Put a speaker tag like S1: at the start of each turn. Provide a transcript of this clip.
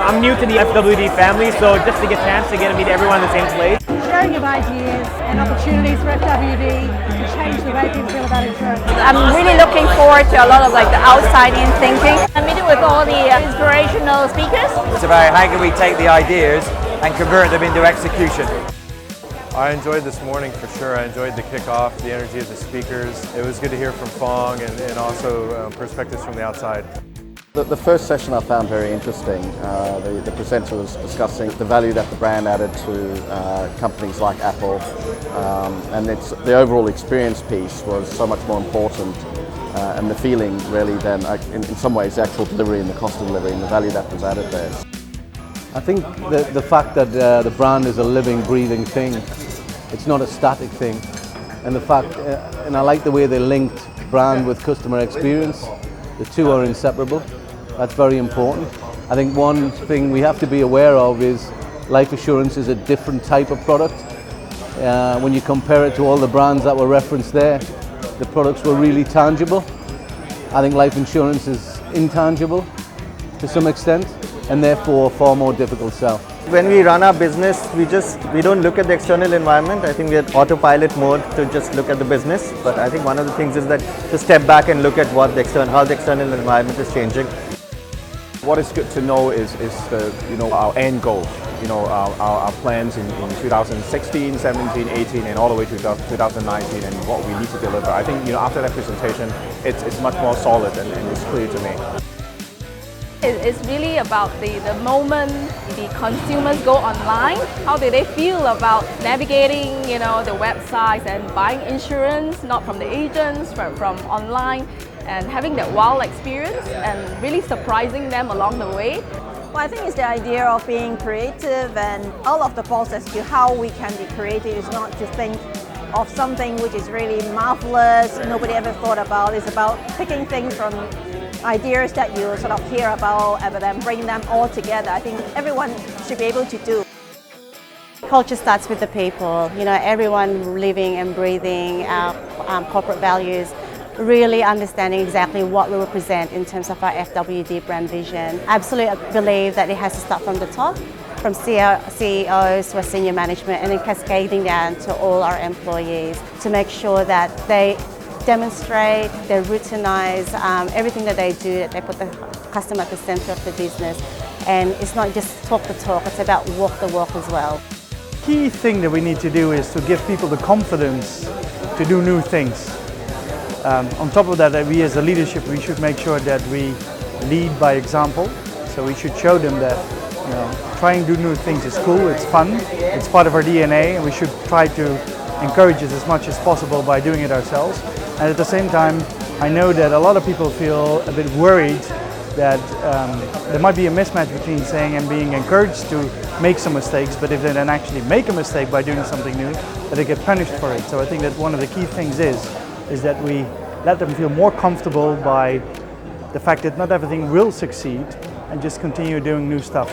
S1: I'm new to the FWD family, so just to get a chance to get to meet everyone in the same place.
S2: Sharing of ideas and opportunities for FWD to change the way people feel about insurance.
S3: I'm really looking forward to a lot of the outside-in thinking. I'm meeting with all the inspirational speakers.
S4: It's about how can we take the ideas and convert them into execution.
S5: I enjoyed this morning for sure. I enjoyed the kickoff, the energy of the speakers. It was good to hear from Fong and also perspectives from the outside.
S6: The first session I found very interesting. The presenter was discussing the value that the brand added to companies like Apple, and the overall experience piece was so much more important, and the feeling really than in some ways the actual delivery and the cost of delivery and the value that was added there.
S7: I think the fact that the brand is a living, breathing thing, it's not a static thing, and the fact, and I like the way they linked brand with customer experience. The two are inseparable. That's very important. I think one thing we have to be aware of is life assurance is a different type of product. When you compare it to all the brands that were referenced there, the products were really tangible. I think life insurance is intangible to some extent, and therefore far more difficult sell.
S8: When we run our business, we don't look at the external environment. I think we're at autopilot mode to just look at the business. But I think one of the things is that to step back and look at how the external environment is changing.
S9: What is good to know is our end goal. Our plans in 2016, 17, 18, and all the way to 2019, and what we need to deliver. I think after that presentation, it's much more solid and it's clear to me.
S3: It's really about the moment the consumers go online. How do they feel about navigating, the websites and buying insurance, not from the agents, but from online, and having that wow experience and really surprising them along the way.
S10: Well, I think it's the idea of being creative, and all of the process to how we can be creative is not to think of something which is really marvelous, nobody ever thought about. It's about picking things from ideas that you sort of hear about and then bring them all together. I think everyone should be able to do.
S11: Culture starts with the people, everyone living and breathing our corporate values, really understanding exactly what we represent in terms of our FWD brand vision. I absolutely believe that it has to start from the top, from CEOs to senior management, and then cascading down to all our employees to make sure that they demonstrate, they routinize everything that they do, that they put the customer at the center of the business. And it's not just talk the talk, it's about walk the walk as well.
S12: Key thing that we need to do is to give people the confidence to do new things. On top of that, we as a leadership, we should make sure that we lead by example. So we should show them that trying to do new things is cool, it's fun, it's part of our DNA, and we should try to encourage it as much as possible by doing it ourselves. And at the same time, I know that a lot of people feel a bit worried that there might be a mismatch between saying and being encouraged to make some mistakes, but if they then actually make a mistake by doing something new, that they get punished for it. So I think that one of the key things is that we let them feel more comfortable by the fact that not everything will succeed, and just continue doing new stuff.